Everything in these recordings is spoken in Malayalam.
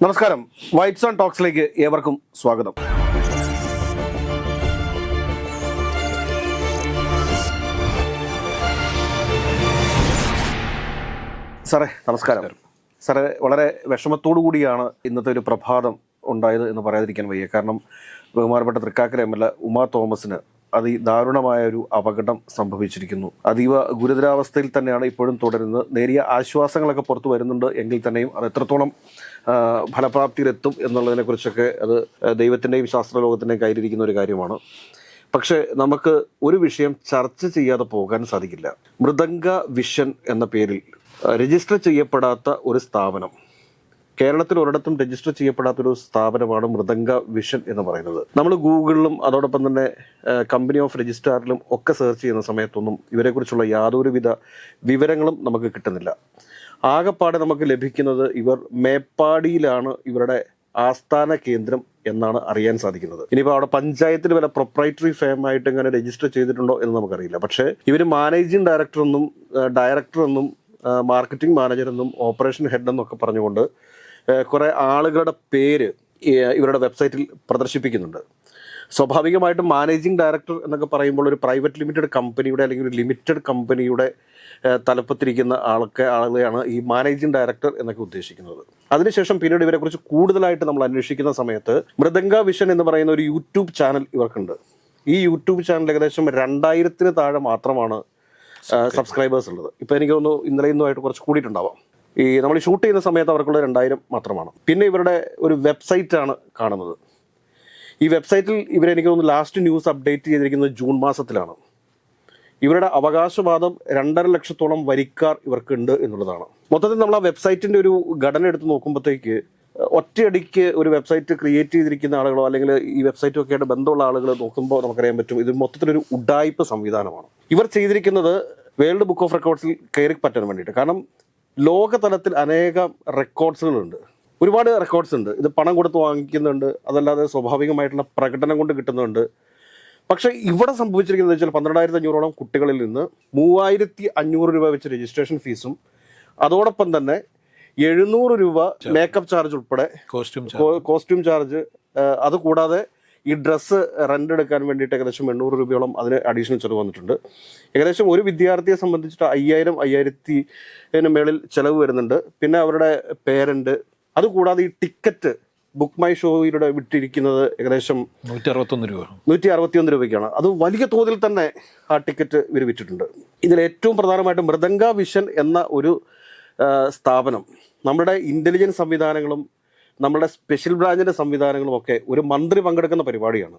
നമസ്കാരം, വൈറ്റ്സ് ഓൺ ടോക്സിലേക്ക് ഏവർക്കും സ്വാഗതം. സാറേ നമസ്കാരം. സാറേ, വളരെ വിഷമത്തോടു കൂടിയാണ് ഇന്നത്തെ ഒരു പ്രഭാതം ഉണ്ടായത് എന്ന് പറയാതിരിക്കാൻ വയ്യ. കാരണം ബഹുമാനപ്പെട്ട തൃക്കാക്കര MLA ഉമാ തോമസിന് അതിദാരുണമായ ഒരു അപകടം സംഭവിച്ചിരിക്കുന്നു. അതീവ ഗുരുതരാവസ്ഥയിൽ തന്നെയാണ് ഇപ്പോഴും തുടരുന്നത്. നേരിയ ആശ്വാസങ്ങളൊക്കെ പുറത്തു വരുന്നുണ്ട് എങ്കിൽ തന്നെയും അത് എത്രത്തോളം ഫലപ്രാപ്തിയിലെത്തും എന്നുള്ളതിനെക്കുറിച്ചൊക്കെ അത് ദൈവത്തിൻ്റെയും ശാസ്ത്രലോകത്തിൻ്റെയും കയ്യിലിരിക്കുന്ന ഒരു കാര്യമാണ്. പക്ഷേ നമുക്ക് ഒരു വിഷയം ചർച്ച ചെയ്യാതെ പോകാൻ സാധിക്കില്ല. മൃദംഗ വിഷൻ എന്ന പേരിൽ രജിസ്റ്റർ ചെയ്യപ്പെടാത്ത ഒരു സ്ഥാപനം, കേരളത്തിൽ ഒരിടത്തും രജിസ്റ്റർ ചെയ്യപ്പെടാത്തൊരു സ്ഥാപനമാണ് മൃദംഗ വിഷൻ എന്ന് പറയുന്നത്. നമ്മൾ ഗൂഗിളിലും അതോടൊപ്പം തന്നെ കമ്പനി ഓഫ് രജിസ്ട്രാറിലും ഒക്കെ സെർച്ച് ചെയ്യുന്ന സമയത്തൊന്നും ഇവരെക്കുറിച്ചുള്ള യാതൊരുവിധ വിവരങ്ങളും നമുക്ക് കിട്ടുന്നില്ല. ആകെപ്പാടെ നമുക്ക് ലഭിക്കുന്നത് ഇവർ മേപ്പാടിയിലാണ് ഇവരുടെ ആസ്ഥാന കേന്ദ്രം എന്നാണ് അറിയാൻ സാധിക്കുന്നത്. ഇനിയിപ്പോൾ അവിടെ പഞ്ചായത്തിൽ വല്ല പ്രൊപ്രൈറ്ററി ഫേം ആയിട്ട് ഇങ്ങനെ രജിസ്റ്റർ ചെയ്തിട്ടുണ്ടോ എന്ന് നമുക്കറിയില്ല. പക്ഷേ ഇവർ മാനേജിംഗ് ഡയറക്ടർ എന്നും മാർക്കറ്റിംഗ് മാനേജർ എന്നും ഓപ്പറേഷൻ ഹെഡ് എന്നൊക്കെ പറഞ്ഞുകൊണ്ട് കുറേ ആളുകളുടെ പേര് ഇവരുടെ വെബ്സൈറ്റിൽ പ്രദർശിപ്പിക്കുന്നുണ്ട്. സ്വാഭാവികമായിട്ടും മാനേജിംഗ് ഡയറക്ടർ എന്നൊക്കെ പറയുമ്പോൾ ഒരു പ്രൈവറ്റ് ലിമിറ്റഡ് കമ്പനിയുടെ അല്ലെങ്കിൽ ഒരു ലിമിറ്റഡ് കമ്പനിയുടെ തലപ്പത്തിരിക്കുന്ന ആളുകളെയാണ് ഈ മാനേജിംഗ് ഡയറക്ടർ എന്നൊക്കെ ഉദ്ദേശിക്കുന്നത്. അതിനുശേഷം പിന്നീട് ഇവരെക്കുറിച്ച് കൂടുതലായിട്ട് നമ്മൾ അന്വേഷിക്കുന്ന സമയത്ത് മൃദംഗ വിഷൻ എന്ന് പറയുന്ന ഒരു യൂട്യൂബ് ചാനൽ ഇവർക്കുണ്ട്. ഈ യൂട്യൂബ് ചാനൽ ഏകദേശം 2000-ന് താഴെ മാത്രമാണ് സബ്സ്ക്രൈബേഴ്സ് ഉള്ളത്. ഇപ്പോൾ എനിക്ക് തോന്നുന്നു ഇന്നലെ ഇന്നുമായിട്ട് കുറച്ച് കൂടിയിട്ടുണ്ടാവാം. ഈ നമ്മൾ ഷൂട്ട് ചെയ്യുന്ന സമയത്ത് അവർക്കുള്ള 2000 മാത്രമാണ്. പിന്നെ ഇവരുടെ ഒരു വെബ്സൈറ്റാണ് കാണുന്നത്. ഈ വെബ്സൈറ്റിൽ ഇവരെനിക്ക് തോന്നുന്നു ലാസ്റ്റ് ന്യൂസ് അപ്ഡേറ്റ് ചെയ്തിരിക്കുന്നത് ജൂൺ മാസത്തിലാണ്. ഇവരുടെ അവകാശവാദം 2.5 ലക്ഷത്തോളം വരിക്കാർ ഇവർക്കുണ്ട് എന്നുള്ളതാണ്. മൊത്തത്തിൽ നമ്മൾ ആ വെബ്സൈറ്റിൻ്റെ ഒരു ഘടന എടുത്ത് നോക്കുമ്പോഴത്തേക്ക് ഒറ്റയടിക്ക് ഒരു വെബ്സൈറ്റ് ക്രിയേറ്റ് ചെയ്തിരിക്കുന്ന ആളുകളോ അല്ലെങ്കിൽ ഈ വെബ്സൈറ്റൊക്കെ ആയിട്ട് ബന്ധമുള്ള ആളുകൾ നോക്കുമ്പോൾ നമുക്കറിയാൻ പറ്റും ഇത് മൊത്തത്തിലൊരു ഉഡായിപ്പ് സംവിധാനമാണ്. ഇവർ ചെയ്തിരിക്കുന്നത് വേൾഡ് ബുക്ക് ഓഫ് റെക്കോർഡ്സിൽ കയറി പറ്റാൻ വേണ്ടിയിട്ട്. കാരണം ലോകതലത്തിൽ അനേകം റെക്കോർഡ്സുകളുണ്ട്, ഒരുപാട് റെക്കോർഡ്സ് ഉണ്ട്. ഇത് പണം കൊടുത്ത് വാങ്ങിക്കുന്നുണ്ട്, അതല്ലാതെ സ്വാഭാവികമായിട്ടുള്ള പ്രകടനം കൊണ്ട് കിട്ടുന്നുണ്ട്. പക്ഷേ ഇവിടെ സംഭവിച്ചിരിക്കുന്നത് വെച്ചാൽ 12,500ഓളം കുട്ടികളിൽ നിന്ന് 3,500 രൂപ വെച്ച് രജിസ്ട്രേഷൻ ഫീസും അതോടൊപ്പം തന്നെ 700 രൂപ മേക്കപ്പ് ചാർജ് ഉൾപ്പെടെ കോസ്റ്റ്യൂം ചാർജ്, അതുകൂടാതെ ഈ ഡ്രസ്സ് റെൻ്റ് എടുക്കാൻ വേണ്ടിയിട്ട് ഏകദേശം 800 രൂപയോളം അതിന് അഡീഷണൽ ചിലവ് വന്നിട്ടുണ്ട്. ഏകദേശം ഒരു വിദ്യാർത്ഥിയെ സംബന്ധിച്ചിട്ട് 5,000-5,000 മേളിൽ ചിലവ് വരുന്നുണ്ട്. പിന്നെ അവരുടെ പേരൻറ്റ്, അതുകൂടാതെ ഈ ടിക്കറ്റ് ബുക്ക് മൈ ഷോയിലൂടെ വിട്ടിരിക്കുന്നത് ഏകദേശം 161 രൂപയ്ക്കാണ്. അത് വലിയ തോതിൽ തന്നെ ആ ടിക്കറ്റ് ഇവർ വിറ്റിട്ടുണ്ട്. ഇതിൽ ഏറ്റവും പ്രധാനമായിട്ടും മൃദംഗ വിഷൻ എന്ന ഒരു സ്ഥാപനം നമ്മുടെ ഇൻ്റലിജൻസ് സംവിധാനങ്ങളും നമ്മുടെ സ്പെഷ്യൽ ബ്രാഞ്ചിൻ്റെ സംവിധാനങ്ങളും ഒക്കെ ഒരു മന്ത്രി പങ്കെടുക്കുന്ന പരിപാടിയാണ്.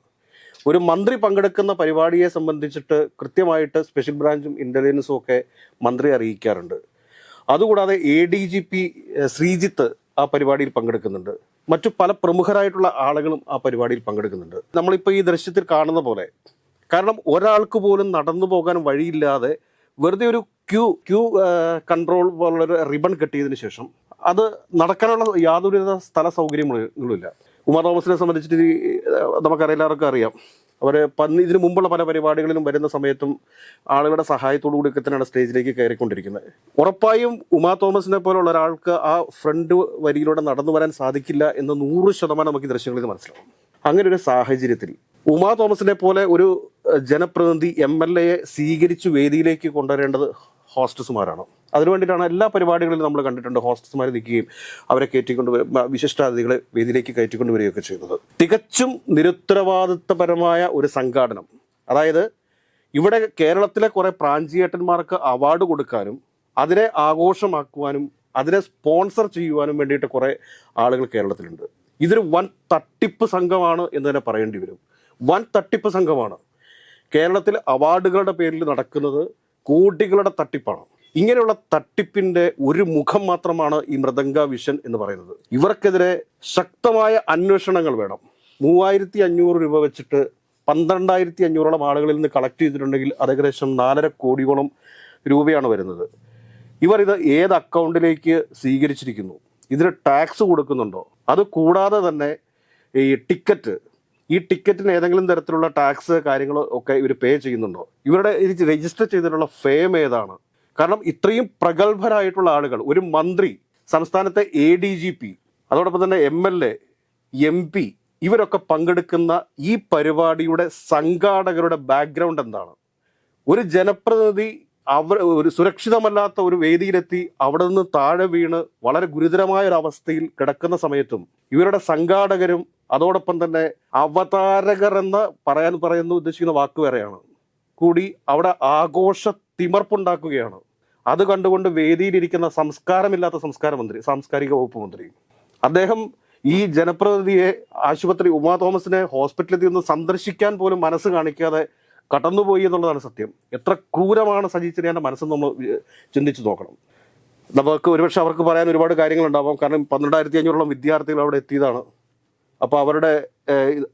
ഒരു മന്ത്രി പങ്കെടുക്കുന്ന പരിപാടിയെ സംബന്ധിച്ചിട്ട് കൃത്യമായിട്ട് സ്പെഷ്യൽ ബ്രാഞ്ചും ഇൻ്റലിജൻസും ഒക്കെ മന്ത്രി അറിയിക്കാറുണ്ട്. അതുകൂടാതെ ADGP ശ്രീജിത്ത് ആ പരിപാടിയിൽ പങ്കെടുക്കുന്നുണ്ട്. മറ്റു പല പ്രമുഖരായിട്ടുള്ള ആളുകളും ആ പരിപാടിയിൽ പങ്കെടുക്കുന്നുണ്ട്. നമ്മളിപ്പോൾ ഈ ദൃശ്യത്തിൽ കാണുന്ന പോലെ, കാരണം ഒരാൾക്ക് പോലും നടന്നു പോകാൻ വഴിയില്ലാതെ വെറുതെ ഒരു ക്യൂ കൺട്രോൾ പോലുള്ളൊരു റിബൺ കെട്ടിയതിന് ശേഷം അത് നടക്കാനുള്ള യാതൊരുവിധ സ്ഥല സൗകര്യങ്ങളുമില്ല. ഉമാ തോമസിനെ സംബന്ധിച്ചിട്ട് നമുക്കറിയാം, അറിയാം. അവർ ഇതിനു മുമ്പുള്ള പല പരിപാടികളിലും വരുന്ന സമയത്തും ആളുകളുടെ സഹായത്തോടു കൂടിയൊക്കെ തന്നെയാണ് സ്റ്റേജിലേക്ക് കയറിക്കൊണ്ടിരിക്കുന്നത്. ഉറപ്പായും ഉമാ തോമസിനെ പോലുള്ള ഒരാൾക്ക് ആ ഫ്രണ്ട് വരിയിലൂടെ നടന്നു വരാൻ സാധിക്കില്ല എന്ന് 100% നമുക്ക് ഈ ദൃശ്യങ്ങളിൽ നിന്ന് മനസ്സിലാവും. അങ്ങനെ ഒരു സാഹചര്യത്തിൽ ഉമാ തോമസിനെ പോലെ ഒരു ജനപ്രതിനിധി MLAയെ സ്വീകരിച്ച് വേദിയിലേക്ക് കൊണ്ടുവരേണ്ടത് ഹോസ്റ്റസുമാരാണ്. അതിനുവേണ്ടിയിട്ടാണ് എല്ലാ പരിപാടികളിലും നമ്മൾ കണ്ടിട്ടുണ്ട് ഹോസ്റ്റസുമാർ നിൽക്കുകയും അവരെ കയറ്റിക്കൊണ്ട് വിശിഷ്ടാതിഥികളെ വേദിയിലേക്ക് കയറ്റിക്കൊണ്ട് വരികയൊക്കെ ചെയ്യുന്നത്. തികച്ചും നിരുത്തരവാദിത്വപരമായ ഒരു സംഘാടനം. അതായത് ഇവിടെ കേരളത്തിലെ കുറേ പ്രാഞ്ചിയേട്ടന്മാർക്ക് അവാർഡ് കൊടുക്കാനും അതിനെ ആഘോഷമാക്കുവാനും അതിനെ സ്പോൺസർ ചെയ്യുവാനും വേണ്ടിയിട്ട് കുറേ ആളുകൾ കേരളത്തിലുണ്ട്. ഇതൊരു വൻ തട്ടിപ്പ് സംഘമാണ് എന്ന് തന്നെ പറയേണ്ടി വരും. വൻ തട്ടിപ്പ് സംഘമാണ്. കേരളത്തിൽ അവാർഡുകളുടെ പേരിൽ നടക്കുന്നത് കോടികളുടെ തട്ടിപ്പാണ്. ഇങ്ങനെയുള്ള തട്ടിപ്പിന്റെ ഒരു മുഖം മാത്രമാണ് ഈ മൃദംഗ വിഷൻ എന്ന് പറയുന്നത്. ഇവർക്കെതിരെ ശക്തമായ അന്വേഷണങ്ങൾ വേണം. 3,500 രൂപ വെച്ചിട്ട് 12,500ഓളം ആളുകളിൽ നിന്ന് കളക്ട് ചെയ്തിട്ടുണ്ടെങ്കിൽ അത് ഏകദേശം 4.5 കോടിയോളം രൂപയാണ് വരുന്നത്. ഇവർ ഇത് ഏത് അക്കൗണ്ടിലേക്ക് സ്വീകരിച്ചിരിക്കുന്നു, ഇതിന് ടാക്സ് കൊടുക്കുന്നുണ്ടോ, അത് കൂടാതെ തന്നെ ഈ ടിക്കറ്റിന് ഏതെങ്കിലും തരത്തിലുള്ള ടാക്സ് കാര്യങ്ങളോ ഒക്കെ ഇവർ പേ ചെയ്യുന്നുണ്ടോ, ഇവരുടെ രജിസ്റ്റർ ചെയ്തിട്ടുള്ള ഫേം ഏതാണ്? കാരണം ഇത്രയും പ്രഗത്ഭരായിട്ടുള്ള ആളുകൾ, ഒരു മന്ത്രി, സംസ്ഥാനത്തെ ADGP, അതോടൊപ്പം തന്നെ MLA, MP ഇവരൊക്കെ പങ്കെടുക്കുന്ന ഈ പരിപാടിയുടെ സംഘാടകരുടെ ബാക്ക്ഗ്രൗണ്ട് എന്താണ്? ഒരു ജനപ്രതിനിധി ഒരു സുരക്ഷിതമല്ലാത്ത ഒരു വേദിയിലെത്തി അവിടെ നിന്ന് താഴെ വീണ് വളരെ ഗുരുതരമായ ഒരു അവസ്ഥയിൽ കിടക്കുന്ന സമയത്തും ഇവരുടെ സംഘാടകരും അതോടൊപ്പം തന്നെ അവതാരകർ എന്ന് ഉദ്ദേശിക്കുന്ന വാക്ക് വേറെയാണ് കൂടി അവിടെ ആഘോഷ തിമർപ്പുണ്ടാക്കുകയാണ്. അത് കണ്ടുകൊണ്ട് വേദിയിലിരിക്കുന്ന സാംസ്കാരിക വകുപ്പ് മന്ത്രി അദ്ദേഹം ഈ ജനപ്രതിനിധിയെ ഉമാ തോമസിനെ ഹോസ്പിറ്റലിൽ നിന്ന് സന്ദർശിക്കാൻ പോലും മനസ്സ് കാണിക്കാതെ കടന്നുപോയി എന്നുള്ളതാണ് സത്യം. എത്ര ക്രൂരമാണ് സജി ചെറിയാൻ്റെ മനസ്സെന്ന് നമ്മൾ ചിന്തിച്ചു നോക്കണം. നമുക്ക് ഒരുപക്ഷെ അവർക്ക് പറയാൻ ഒരുപാട് കാര്യങ്ങളുണ്ടാവാം. കാരണം 12,500 വിദ്യാർത്ഥികൾ അവിടെ എത്തിയതാണ്. അപ്പോൾ അവരുടെ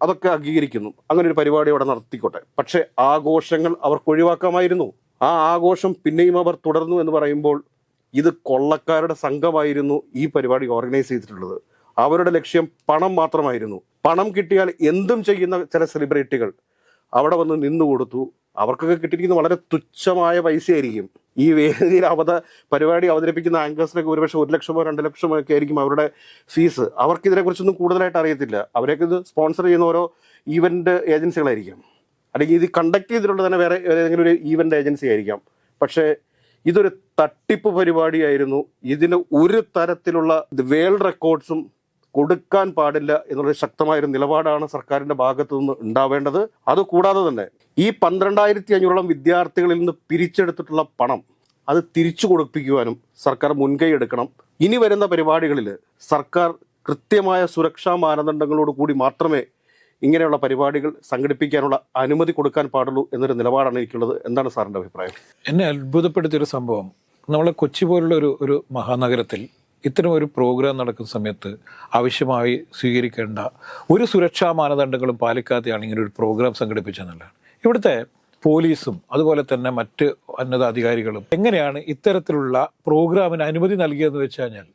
അതൊക്കെ അംഗീകരിക്കുന്നു, അങ്ങനെ ഒരു പരിപാടി അവിടെ നടത്തിക്കോട്ടെ. പക്ഷേ ആഘോഷങ്ങൾ അവർക്ക് ഒഴിവാക്കാമായിരുന്നു. ആ ആഘോഷം പിന്നെയും അവർ തുടർന്നു എന്ന് പറയുമ്പോൾ ഇത് കൊള്ളക്കാരുടെ സംഘമായിരുന്നു ഈ പരിപാടി ഓർഗനൈസ് ചെയ്തിട്ടുള്ളത്. അവരുടെ ലക്ഷ്യം പണം മാത്രമായിരുന്നു. പണം കിട്ടിയാൽ എന്തും ചെയ്യുന്ന ചില സെലിബ്രിറ്റികൾ അവിടെ വന്ന് നിന്നു കൊടുത്തു. അവർക്കൊക്കെ കിട്ടിയിരിക്കുന്ന വളരെ തുച്ഛമായ പൈസയായിരിക്കും. ഈ വേദിയിൽ പരിപാടി അവതരിപ്പിക്കുന്ന ആങ്കേഴ്സിനൊക്കെ ഒരുപക്ഷെ 1 ലക്ഷമോ 2 ലക്ഷമോ ഒക്കെ ആയിരിക്കും അവരുടെ ഫീസ്. അവർക്ക് ഇതിനെക്കുറിച്ചൊന്നും കൂടുതലായിട്ട് അറിയത്തില്ല. അവരൊക്കെ ഇത് സ്പോൺസർ ചെയ്യുന്ന ഓരോ ഈവന്റ് ഏജൻസികളായിരിക്കാം, അല്ലെങ്കിൽ ഇത് കണ്ടക്ട് ചെയ്തിട്ടുള്ള തന്നെ വേറെ ഏതെങ്കിലും ഒരു ഈവന്റ് ഏജൻസി ആയിരിക്കാം. പക്ഷേ ഇതൊരു തട്ടിപ്പ് പരിപാടിയായിരുന്നു. ഇതിന് ഒരു തരത്തിലുള്ള വേൾഡ് റെക്കോർഡ്സും കൊടുക്കാൻ പാടില്ല എന്നുള്ള ശക്തമായൊരു നിലപാടാണ് സർക്കാരിന്റെ ഭാഗത്തു നിന്ന് ഉണ്ടാവേണ്ടത്. അതുകൂടാതെ തന്നെ ഈ 12,500 വിദ്യാർത്ഥികളിൽ നിന്ന് പിരിച്ചെടുത്തിട്ടുള്ള പണം അത് തിരിച്ചു കൊടുപ്പിക്കുവാനും സർക്കാർ മുൻകൈ എടുക്കണം. ഇനി വരുന്ന പരിപാടികളിൽ സർക്കാർ കൃത്യമായ സുരക്ഷാ മാനദണ്ഡങ്ങളോട് കൂടി മാത്രമേ ഇങ്ങനെയുള്ള പരിപാടികൾ സംഘടിപ്പിക്കാനുള്ള അനുമതി കൊടുക്കാൻ പാടുള്ളൂ എന്നൊരു നിലപാടാണ് എനിക്കുള്ളത്. എന്താണ് സാറിൻ്റെ അഭിപ്രായം? എന്നെ അത്ഭുതപ്പെടുത്തിയൊരു സംഭവം, നമ്മളെ കൊച്ചി പോലുള്ള ഒരു മഹാനഗരത്തിൽ ഇത്തരം ഒരു പ്രോഗ്രാം നടക്കുന്ന സമയത്ത് ആവശ്യമായി സ്വീകരിക്കേണ്ട ഒരു സുരക്ഷാ മാനദണ്ഡങ്ങളും പാലിക്കാതെയാണ് ഇങ്ങനെ ഒരു പ്രോഗ്രാം സംഘടിപ്പിച്ചതെന്നുള്ളതാണ്. ഇവിടുത്തെ പോലീസും അതുപോലെ തന്നെ മറ്റ് ഉന്നതാധികാരികളും എങ്ങനെയാണ് ഇത്തരത്തിലുള്ള പ്രോഗ്രാമിന് അനുമതി നൽകിയതെന്ന് വെച്ച് കഴിഞ്ഞാൽ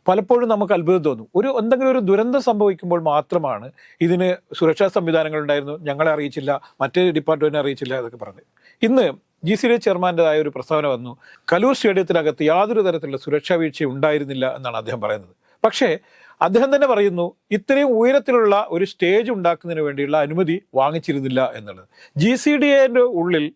പലപ്പോഴും നമുക്ക് അത്ഭുതം തോന്നും. എന്തെങ്കിലും ഒരു ദുരന്തം സംഭവിക്കുമ്പോൾ മാത്രമാണ് ഇതിന് സുരക്ഷാ സംവിധാനങ്ങൾ ഉണ്ടായിരുന്നു, ഞങ്ങളെ അറിയിച്ചില്ല, മറ്റേ ഡിപ്പാർട്ട്മെന്റിനെ അറിയിച്ചില്ല എന്നൊക്കെ പറഞ്ഞ്. ഇന്ന് GCDA ചെയർമാൻ്റെതായ ഒരു പ്രസ്താവന വന്നു, കലൂർ സ്റ്റേഡിയത്തിനകത്ത് യാതൊരു തരത്തിലുള്ള സുരക്ഷാ വീഴ്ച ഉണ്ടായിരുന്നില്ല എന്നാണ് അദ്ദേഹം പറയുന്നത്. പക്ഷേ അദ്ദേഹം തന്നെ പറയുന്നു ഇത്രയും ഉയരത്തിലുള്ള ഒരു സ്റ്റേജ് ഉണ്ടാക്കുന്നതിന് വേണ്ടിയുള്ള അനുമതി വാങ്ങിച്ചിരുന്നില്ല എന്നുള്ളത്. GCDAന്റെ ഉള്ളിൽ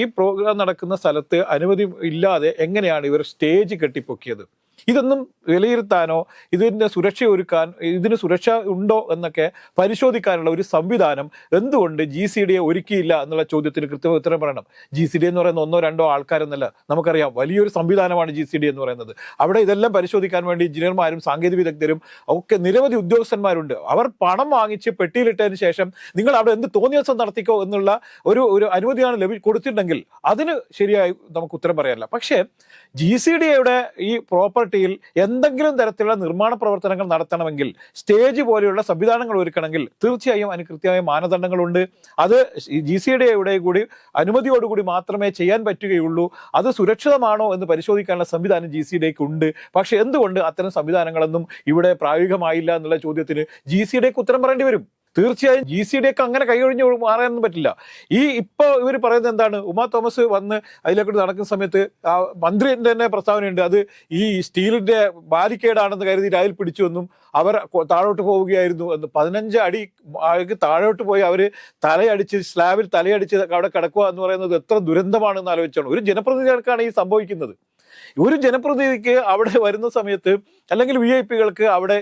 ഈ പ്രോഗ്രാം നടക്കുന്ന സ്ഥലത്ത് അനുമതി ഇല്ലാതെ എങ്ങനെയാണ് ഇവർ സ്റ്റേജ് കെട്ടിപ്പൊക്കിയത്? ഇതൊന്നും വിലയിരുത്താനോ ഇതിൻ്റെ സുരക്ഷ ഒരുക്കാൻ, ഇതിന് സുരക്ഷ ഉണ്ടോ എന്നൊക്കെ പരിശോധിക്കാനുള്ള ഒരു സംവിധാനം എന്തുകൊണ്ട് GCDA ഒരുക്കിയില്ല എന്നുള്ള ചോദ്യത്തിന് കൃത്യമായ ഉത്തരം പറയണം. GCDA എന്ന് പറയുന്ന 1-2 ആൾക്കാരെന്നല്ല, നമുക്കറിയാം വലിയൊരു സംവിധാനമാണ് GCDA എന്ന് പറയുന്നത്. അവിടെ ഇതെല്ലാം പരിശോധിക്കാൻ വേണ്ടി എഞ്ചിനീയർമാരും സാങ്കേതിക വിദഗ്ധരും ഒക്കെ നിരവധി ഉദ്യോഗസ്ഥന്മാരുണ്ട്. അവർ പണം വാങ്ങിച്ച് പെട്ടിയിലിട്ടതിന് ശേഷം നിങ്ങൾ അവിടെ എന്ത് തോന്നിയ ദിവസം നടത്തിക്കോ എന്നുള്ള ഒരു അനുമതിയാണ് കൊടുത്തിട്ടുണ്ടെങ്കിൽ അതിന് ശരിയായി നമുക്ക് ഉത്തരം പറയാനില്ല. പക്ഷേ GCDAയുടെ ഈ പ്രോപ്പർട്ടിയിൽ എന്തെങ്കിലും തരത്തിലുള്ള നിർമ്മാണ പ്രവർത്തനങ്ങൾ നടത്തണമെങ്കിൽ, സ്റ്റേജ് പോലെയുള്ള സംവിധാനങ്ങൾ ഒരുക്കണമെങ്കിൽ തീർച്ചയായും അതിന് കൃത്യമായ മാനദണ്ഡങ്ങളുണ്ട്. അത് GCDAയുടെ കൂടി അനുമതിയോടുകൂടി മാത്രമേ ചെയ്യാൻ പറ്റുകയുള്ളൂ. അത് സുരക്ഷിതമാണോ എന്ന് പരിശോധിക്കാനുള്ള സംവിധാനം GCDAക്ക് ഉണ്ട്. പക്ഷെ എന്തുകൊണ്ട് അത്തരം സംവിധാനങ്ങളൊന്നും ഇവിടെ പ്രായോഗികമായില്ല എന്നുള്ള ചോദ്യത്തിന് GCDAക്ക് ഉത്തരം പറയേണ്ടി വരും. തീർച്ചയായും GCDAക്ക് അങ്ങനെ കൈയൊഴിഞ്ഞ് മാറാനൊന്നും പറ്റില്ല. ഇപ്പോൾ ഇവർ പറയുന്നത് എന്താണ്, ഉമാ തോമസ് വന്ന് അതിലേക്കൂടി നടക്കുന്ന സമയത്ത് മന്ത്രിന്റെ തന്നെ പ്രസ്താവനയുണ്ട്, അത് ഈ സ്റ്റീലിന്റെ ബാരിക്കേഡാണെന്ന് കരുതിയിട്ട് അതിൽ പിടിച്ചുവെന്നും അവർ താഴോട്ട് പോവുകയായിരുന്നു എന്ന്. 15 അടി താഴോട്ട് പോയി അവർ സ്ലാബിൽ തലയടിച്ച് അവിടെ കിടക്കുക എന്ന് പറയുന്നത് എത്ര ദുരന്തമാണെന്ന് ആലോചിച്ചാണ്. ഒരു ജനപ്രതിനിധികൾക്കാണ് ഈ സംഭവിക്കുന്നത്. ഒരു ജനപ്രതിനിധിക്ക് അവിടെ വരുന്ന സമയത്ത് അല്ലെങ്കിൽ VIP-കൾക്ക് അവിടെ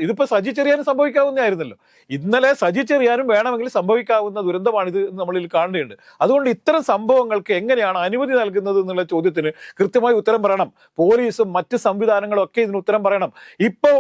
ഇതിപ്പോ സജി ചെറിയാനും സംഭവിക്കാവുന്നതായിരുന്നല്ലോ. ഇന്നലെ സജി ചെറിയാനും വേണമെങ്കിൽ സംഭവിക്കാവുന്ന ദുരന്തമാണിത് നമ്മളിൽ കാണേണ്ടതുണ്ട്. അതുകൊണ്ട് ഇത്തരം സംഭവങ്ങൾക്ക് എങ്ങനെയാണ് അനുമതി നൽകുന്നത് എന്നുള്ള ചോദ്യത്തിന് കൃത്യമായി ഉത്തരം പറയണം. പോലീസും മറ്റ് സംവിധാനങ്ങളും ഒക്കെ ഇതിന് ഉത്തരം പറയണം. ഇപ്പോൾ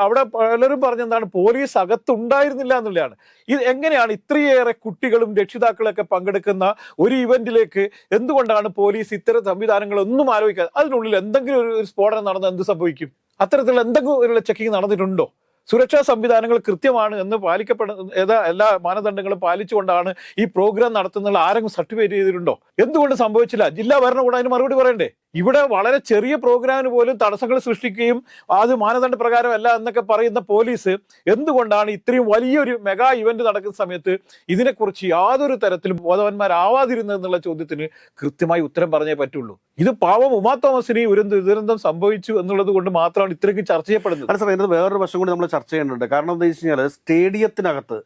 അവിടെ പലരും പറഞ്ഞെന്താണ്, പോലീസ് അകത്തുണ്ടായിരുന്നില്ല എന്നുള്ളതാണ്. ഇത് എങ്ങനെയാണ് ഇത്രയേറെ കുട്ടികളും രക്ഷിതാക്കളൊക്കെ പങ്കെടുക്കുന്ന ഒരു ഇവന്റിലേക്ക് എന്തുകൊണ്ടാണ് പോലീസ് ഇത്തരം സംവിധാനങ്ങളൊന്നും ആലോചിക്കാതെ? അതിനുള്ളിൽ എന്തെങ്കിലും ഒരു സ്ഫോടനം നടന്നാൽ എന്ത് സംഭവിക്കും? അത്തരത്തിലുള്ള എന്തെങ്കിലും ഒരു ചെക്കിങ് നടന്നിട്ടുണ്ടോ? സുരക്ഷാ സംവിധാനങ്ങൾ കൃത്യമാണ് എന്ന് പാലിക്കപ്പെടുന്ന എല്ലാ മാനദണ്ഡങ്ങളും പാലിച്ചുകൊണ്ടാണ് ഈ പ്രോഗ്രാം നടത്തുന്നുള്ള ആരെങ്കിലും സർട്ടിഫൈ ചെയ്തിട്ടുണ്ടോ? എന്തുകൊണ്ട് സംഭവിച്ചില്ല? ജില്ലാ ഭരണകൂടം അതിന് മറുപടി പറയണ്ടേ? ഇവിടെ വളരെ ചെറിയ പ്രോഗ്രാമിന് പോലും തടസ്സങ്ങൾ സൃഷ്ടിക്കുകയും അത് മാനദണ്ഡ പ്രകാരമല്ല എന്നൊക്കെ പറയുന്ന പോലീസ് എന്തുകൊണ്ടാണ് ഇത്രയും വലിയൊരു മെഗാ ഇവന്റ് നടക്കുന്ന സമയത്ത് ഇതിനെക്കുറിച്ച് യാതൊരു തരത്തിലും ബോധവാന്മാരാവാതിരുന്നത് എന്നുള്ള ചോദ്യത്തിന് കൃത്യമായി ഉത്തരം പറഞ്ഞേ പറ്റുള്ളൂ. ഇത് പാവം ഉമാ തോമസിന് ഒരു ദുരന്തം സംഭവിച്ചു എന്നുള്ളത് കൊണ്ട് മാത്രമാണ് ഇത്രയ്ക്ക് ചർച്ച ചെയ്യപ്പെടുന്നത്. അല്ല സാർ, ഇതിന് വേറൊരു വശം കൂടി നമ്മൾ ചർച്ച ചെയ്യേണ്ടതുണ്ട്. കാരണം എന്താ വെച്ച് കഴിഞ്ഞാൽ സ്റ്റേഡിയത്തിനകത്ത്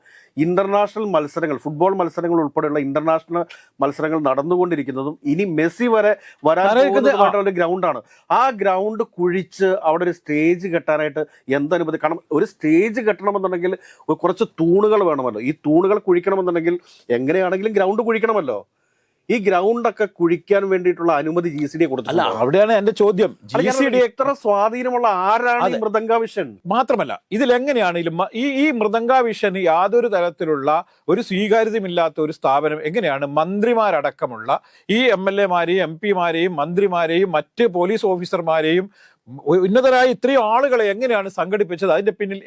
ഇന്റർനാഷണൽ മത്സരങ്ങൾ, ഫുട്ബോൾ മത്സരങ്ങൾ ഉൾപ്പെടെയുള്ള ഇന്റർനാഷണൽ മത്സരങ്ങൾ നടന്നുകൊണ്ടിരിക്കുന്നതും ഇനി മെസ്സി വരെ വരാൻ ഗ്രൗണ്ടാണ്. ആ ഗ്രൗണ്ട് കുഴിച്ച് അവിടെ ഒരു സ്റ്റേജ് കെട്ടാനായിട്ട് എന്തനുമതി? കാരണം ഒരു സ്റ്റേജ് കെട്ടണമെന്നുണ്ടെങ്കിൽ കുറച്ച് തൂണുകൾ വേണമല്ലോ. ഈ തൂണുകൾ കുഴിക്കണമെന്നുണ്ടെങ്കിൽ എങ്ങനെയാണെങ്കിലും ഗ്രൗണ്ട് കുഴിക്കണമല്ലോ. ഈ ഗ്രൗണ്ടൊക്കെ കുഴിക്കാൻ വേണ്ടിയിട്ടുള്ള അനുമതി GCD കൊടുത്തു. അല്ല, അവിടെയാണ് എന്റെ ചോദ്യം. GCD എത്ര സ്വാധീനമുള്ള ആരാണ് ഈ മൃദംഗാവിഷൻ? മാത്രമല്ല, ഇതിലെങ്ങനെയാണെങ്കിലും ഈ മൃദംഗാവിഷന് യാതൊരു തരത്തിലുള്ള ഒരു സ്വീകാര്യതയുമില്ലാത്ത ഒരു സ്ഥാപനം എങ്ങനെയാണ് മന്ത്രിമാരടക്കമുള്ള ഈ MLA-മാരെയും MP-മാരെയും മന്ത്രിമാരെയും മറ്റ് പോലീസ് ഓഫീസർമാരെയും ഉന്നതരായ ഇത്രയും ആളുകളെ എങ്ങനെയാണ് സംഘടിപ്പിച്ചത്? അതിന്റെ പിന്നിൽ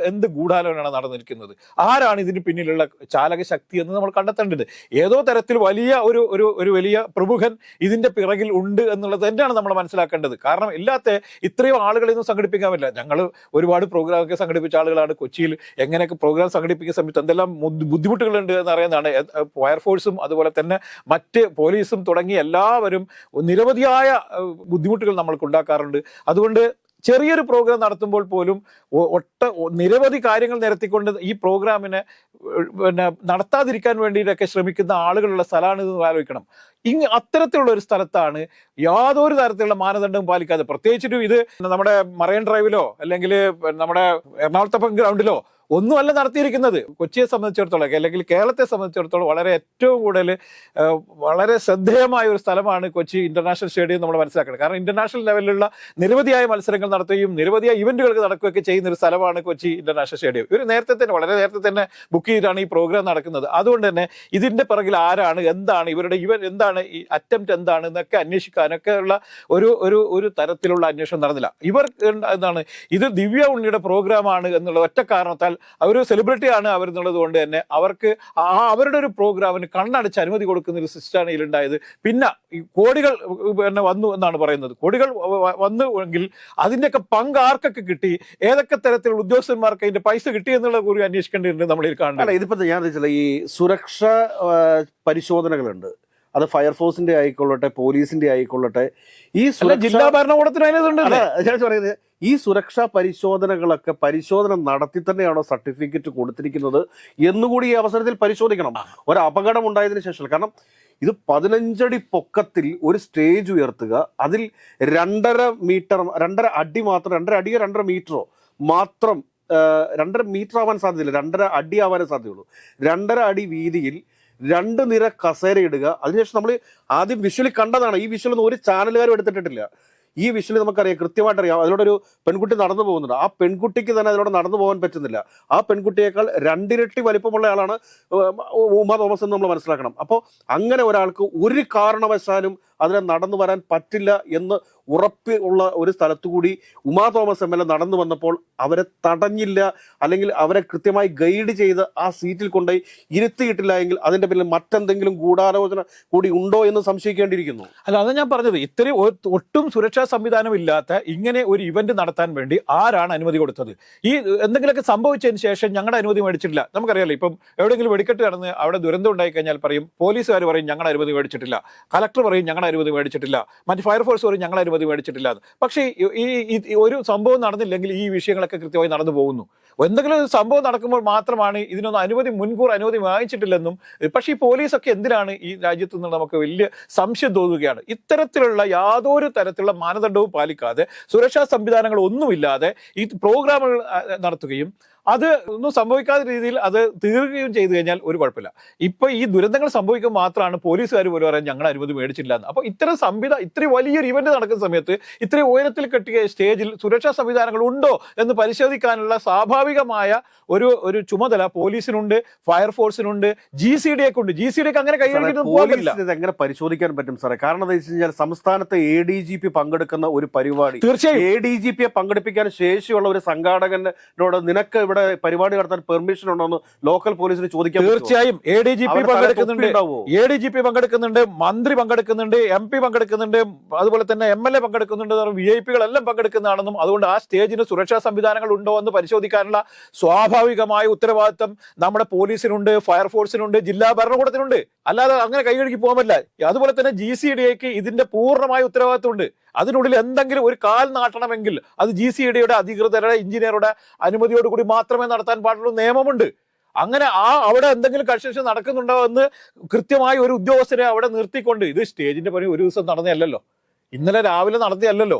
എന്ത് ഗൂഢാലോചനയാണ് നടന്നിരിക്കുന്നത്? ആരാണ് ഇതിന് പിന്നിലുള്ള ചാലക ശക്തി എന്ന് നമ്മൾ കണ്ടെത്തേണ്ടത്. ഏതോ തരത്തിൽ വലിയ ഒരു വലിയ പ്രമുഖൻ ഇതിന്റെ പിറകിൽ ഉണ്ട് എന്നുള്ളത് തന്നെയാണ് നമ്മൾ മനസ്സിലാക്കേണ്ടത്. കാരണം ഇല്ലാത്ത ഇത്രയും ആളുകളെയൊന്നും സംഘടിപ്പിക്കാൻ പറ്റില്ല. ഞങ്ങൾ ഒരുപാട് പ്രോഗ്രാമൊക്കെ സംഘടിപ്പിച്ച ആളുകളാണ്. കൊച്ചിയിൽ എങ്ങനെയൊക്കെ പ്രോഗ്രാം സംഘടിപ്പിക്കുന്ന സമയത്ത് എന്തെല്ലാം ബുദ്ധിമുട്ടുകളുണ്ട് എന്നറിയുന്നതാണ്. ഫയർഫോഴ്സും അതുപോലെ തന്നെ മറ്റ് പോലീസും തുടങ്ങി എല്ലാവരും നിരവധിയായ ബുദ്ധിമുട്ടുകൾ നമ്മൾക്ക് ഉണ്ടാക്കാറുണ്ട്. അതുകൊണ്ട് ചെറിയൊരു പ്രോഗ്രാം നടത്തുമ്പോൾ പോലും നിരവധി കാര്യങ്ങൾ നിരത്തിക്കൊണ്ട് ഈ പ്രോഗ്രാമിനെ നടത്താതിരിക്കാൻ വേണ്ടിയിട്ടൊക്കെ ശ്രമിക്കുന്ന ആളുകളുള്ള സ്ഥലമാണ് ഇതെന്ന് ആലോചിക്കണം. അത്തരത്തിലുള്ള ഒരു സ്ഥലത്താണ് യാതൊരു തരത്തിലുള്ള മാനദണ്ഡവും പാലിക്കാതെ, പ്രത്യേകിച്ചിട്ടും ഇത് നമ്മുടെ മറൈൻ ഡ്രൈവിലോ അല്ലെങ്കിൽ നമ്മുടെ എറണാകുളത്തെ ഗ്രൗണ്ടിലോ ഒന്നുമല്ല നടത്തിയിരിക്കുന്നത്. കൊച്ചിയെ സംബന്ധിച്ചിടത്തോളം അല്ലെങ്കിൽ കേരളത്തെ സംബന്ധിച്ചിടത്തോളം ഏറ്റവും കൂടുതൽ വളരെ ശ്രദ്ധേയമായ ഒരു സ്ഥലമാണ് കൊച്ചി ഇന്റർനാഷണൽ സ്റ്റേഡിയം നമ്മൾ മനസ്സിലാക്കണം. കാരണം ഇന്റർനാഷണൽ ലെവലിലുള്ള നിരവധിയായ മത്സരങ്ങൾ നടത്തുകയും നിരവധിയായ ഇവന്റുകൾക്ക് നടക്കുകയൊക്കെ ചെയ്യുന്ന ഒരു സ്ഥലമാണ് കൊച്ചി ഇന്റർനാഷണൽ സ്റ്റേഡിയം. ഇവർ വളരെ നേരത്തെ തന്നെ ബുക്ക് ചെയ്തിട്ടാണ് ഈ പ്രോഗ്രാം നടക്കുന്നത്. അതുകൊണ്ട് തന്നെ ഇതിന്റെ പിറകിൽ ആരാണ്, എന്താണ് ഇവരുടെ എന്താണ് ഈ അറ്റംപ്റ്റ് എന്താണ് എന്നൊക്കെ അന്വേഷിക്കാനൊക്കെ ഉള്ള ഒരു തരത്തിലുള്ള അന്വേഷണം നടന്നില്ല. ഇവർ എന്താണ് ഇത് ദിവ്യ ഉണ്ണിയുടെ പ്രോഗ്രാമാണ് എന്നുള്ള ഒറ്റ കാരണത്താൽ ഒരു സെലിബ്രിറ്റിയാണ് അവരെന്നുള്ളത് കൊണ്ട് തന്നെ അവർക്ക് അവരുടെ ഒരു പ്രോഗ്രാമിന് കണ്ണടച്ച് അനുമതി കൊടുക്കുന്ന ഒരു സിസ്റ്റമാണ് ഇതിലുണ്ടായത്. പിന്നെ ഈ കോടികൾ വന്നു എന്നാണ് പറയുന്നത്. കോടികൾ വന്നുവെങ്കിൽ അതിൻ്റെയൊക്കെ പങ്ക് ആർക്കൊക്കെ കിട്ടി, ഏതൊക്കെ തരത്തിലുള്ള ഉദ്യോഗസ്ഥന്മാർക്ക് അതിന്റെ പൈസ കിട്ടി എന്നുള്ള കൂടി അന്വേഷിക്കേണ്ടതുണ്ട് നമ്മൾ കാണുന്നത്. ഇതിപ്പോ ഞാൻ ഈ സുരക്ഷ പരിശോധനകളുണ്ട്. അത് ഫയർഫോഴ്സിന്റെ ആയിക്കൊള്ളട്ടെ, പോലീസിന്റെ ആയിക്കൊള്ളട്ടെ, ഈ ജില്ലാ ഭരണകൂടത്തിന് ഞാൻ പറയുന്നത് ഈ സുരക്ഷാ പരിശോധനകളൊക്കെ പരിശോധന നടത്തി തന്നെയാണോ സർട്ടിഫിക്കറ്റ് കൊടുത്തിരിക്കുന്നത് എന്നുകൂടി ഈ അവസരത്തിൽ പരിശോധിക്കണം. ഒരു അപകടം ഉണ്ടായതിനു ശേഷം. കാരണം ഇത് 15 അടി പൊക്കത്തിൽ ഒരു സ്റ്റേജ് ഉയർത്തുക, അതിൽ 2.5 അടി മാത്രം, 2.5 അടിയോ 2.5 മീറ്ററോ മാത്രം, 2.5 മീറ്റർ ആവാൻ സാധ്യതയില്ല, 2.5 അടി ആവാനേ സാധ്യതയുള്ളൂ. 2.5 അടി വീതിയിൽ 2 നിര കസേര ഇടുക. അതിനുശേഷം നമ്മൾ ആദ്യം വിഷ്വലി കണ്ടതാണ്. ഈ വിഷ്വലൊന്നും ഒരു ചാനലുകാരും എടുത്തിട്ടില്ല. ഈ വിഷ്വലി നമുക്കറിയാം, കൃത്യമായിട്ടറിയാം. അതിലൂടെ ഒരു പെൺകുട്ടി നടന്നു പോകുന്നുണ്ട്. ആ പെൺകുട്ടിക്ക് തന്നെ അതിലൂടെ നടന്നു പോകാൻ പറ്റുന്നില്ല. ആ പെൺകുട്ടിയേക്കാൾ 2 ഇരട്ടി വലിപ്പമുള്ള ആളാണ് ഉമാ തോമസ് എന്ന് നമ്മൾ മനസ്സിലാക്കണം. അപ്പോൾ അങ്ങനെ ഒരാൾക്ക് ഒരു കാരണവശാലും അതിനെ നടന്നു വരാൻ പറ്റില്ല എന്ന് ഉറപ്പുള്ള ഒരു സ്ഥലത്തുകൂടി ഉമാ തോമസ് MLA നടന്നു വന്നപ്പോൾ അവരെ തടഞ്ഞില്ല, അല്ലെങ്കിൽ അവരെ കൃത്യമായി ഗൈഡ് ചെയ്ത് ആ സീറ്റിൽ കൊണ്ടുപോയി ഇരുത്തിയിട്ടില്ല എങ്കിൽ അതിന്റെ പിന്നിൽ മറ്റെന്തെങ്കിലും ഗൂഢാലോചന കൂടി ഉണ്ടോ എന്ന് സംശയിക്കേണ്ടിയിരിക്കുന്നു. അല്ല, അത് ഞാൻ പറഞ്ഞത്. ഇത്രയും ഒട്ടും സുരക്ഷാ സംവിധാനം ഇല്ലാത്ത ഇങ്ങനെ ഒരു ഇവന്റ് നടത്താൻ വേണ്ടി ആരാണ് അനുമതി കൊടുത്തത്? ഈ എന്തെങ്കിലുമൊക്കെ സംഭവിച്ചതിന് ശേഷം ഞങ്ങളുടെ അനുമതി മേടിച്ചിട്ടില്ല. നമുക്കറിയാലോ, ഇപ്പം എവിടെയെങ്കിലും വെടിക്കെട്ട് നടന്ന് അവിടെ ദുരന്തം ഉണ്ടായി കഴിഞ്ഞാൽ പറയും, പോലീസുകാർ പറയും ഞങ്ങളുടെ അനുമതി മേടിച്ചിട്ടില്ല, കളക്ടർ പറയും ഞങ്ങളുടെ അനുമതി മേടിച്ചിട്ടില്ല, മറ്റ് ഫയർഫോഴ്സ് പറയും ഞങ്ങളുടെ അനുമതി മേടിച്ചിട്ടില്ല. പക്ഷേ ഈ ഒരു സംഭവം നടന്നില്ലെങ്കിൽ ഈ വിഷയങ്ങളൊക്കെ കൃത്യമായി നടന്നു പോകുന്നു. എന്തെങ്കിലും ഒരു സംഭവം നടക്കുമ്പോൾ മാത്രമാണ് ഇതിനൊന്നും മുൻകൂർ അനുമതി വാങ്ങിച്ചിട്ടില്ലെന്നും. പക്ഷേ ഈ പോലീസൊക്കെ എന്തിനാണ് ഈ രാജ്യത്ത് നിന്ന് നമുക്ക് വലിയ സംശയം തോന്നുകയാണ്. ഇത്തരത്തിലുള്ള യാതൊരു തരത്തിലുള്ള മാനദണ്ഡവും പാലിക്കാതെ, സുരക്ഷാ സംവിധാനങ്ങൾ ഒന്നുമില്ലാതെ ഈ പ്രോഗ്രാമുകൾ നടത്തുകയും അത് ഒന്നും സംഭവിക്കാത്ത രീതിയിൽ അത് തീർക്കുകയും ചെയ്തു കഴിഞ്ഞാൽ ഒരു കുഴപ്പമില്ല. ഇപ്പൊ ഈ ദുരന്തങ്ങൾ സംഭവിക്കുമ്പോൾ മാത്രമാണ് പോലീസുകാർ പോലും പറയാൻ ഞങ്ങളുടെ അനുമതി മേടിച്ചില്ല എന്ന്. അപ്പൊ ഇത്രയും വലിയൊരു ഇവന്റ് നടക്കുന്ന സമയത്ത് ഇത്രയും ഉയരത്തിൽ കെട്ടിയ സ്റ്റേജിൽ സുരക്ഷാ സംവിധാനങ്ങൾ ഉണ്ടോ എന്ന് പരിശോധിക്കാനുള്ള സ്വാഭാവികമായ ഒരു ചുമതല പോലീസിനുണ്ട്, ഫയർഫോഴ്സിനുണ്ട്, GCDയൊക്കെ ഉണ്ട്. GCDയൊക്കെ അങ്ങനെ കൈകാര്യം എങ്ങനെ പരിശോധിക്കാൻ പറ്റും സാറേ? കാരണം എന്താ വെച്ച് കഴിഞ്ഞാൽ സംസ്ഥാനത്തെ ADGP പങ്കെടുക്കുന്ന ഒരു പരിപാടി, തീർച്ചയായും ADGPയെ പങ്കെടുപ്പിക്കാൻ ശേഷിയുള്ള ഒരു സംഘാടകനോട് നിനക്ക് ഇവിടെ അവിടെ പരിപാടി നടത്താൻ പെർമിഷൻ ഉണ്ടോ എന്ന് ലോക്കൽ പോലീസിന് ചോദിക്കാൻ തീർച്ചയായും ADGP പങ്കെടുക്കുന്നുണ്ട്, ADGP പങ്കെടുക്കുന്നുണ്ട്, മന്ത്രി പങ്കെടുക്കുന്നുണ്ട്, MP പങ്കെടുക്കുന്നുണ്ട്, അതുപോലെ തന്നെ MLA പങ്കെടുക്കുന്നുണ്ട്, VIP-കളെല്ലാം പങ്കെടുക്കുന്നതാണെന്നും അതുകൊണ്ട് ആ സ്റ്റേജിന് സുരക്ഷാ സംവിധാനങ്ങൾ ഉണ്ടോ എന്ന് പരിശോധിക്കാനുള്ള സ്വാഭാവികമായ ഉത്തരവാദിത്തം നമ്മുടെ പോലീസിനുണ്ട്, ഫയർഫോഴ്സിനുണ്ട്, ജില്ലാ ഭരണകൂടത്തിനുണ്ട്. അല്ലാതെ അങ്ങനെ കൈകഴുകി പോകാൻ പറ്റില്ല. അതുപോലെ തന്നെ GCDAക്ക് ഇതിന്റെ പൂർണ്ണമായ ഉത്തരവാദിത്തമുണ്ട്. അതിനുള്ളിൽ എന്തെങ്കിലും ഒരു കാൽ നാട്ടണമെങ്കിൽ അത് GCDയുടെ അധികൃതരുടെ എഞ്ചിനീയറുടെ അനുമതിയോടുകൂടി മാത്രമേ നടത്താൻ പാടുള്ളൂ. നിയമമുണ്ട്. അങ്ങനെ അവിടെ എന്തെങ്കിലും കൺസ്ട്രക്ഷൻ നടക്കുന്നുണ്ടോ എന്ന് കൃത്യമായി ഒരു ഉദ്യോഗസ്ഥരെ അവിടെ നിർത്തിക്കൊണ്ട്, ഇത് സ്റ്റേജിന്റെ പണി ഒരു ദിവസം നടന്നതല്ലല്ലോ, ഇന്നലെ രാവിലെ നടത്തിയല്ലോ,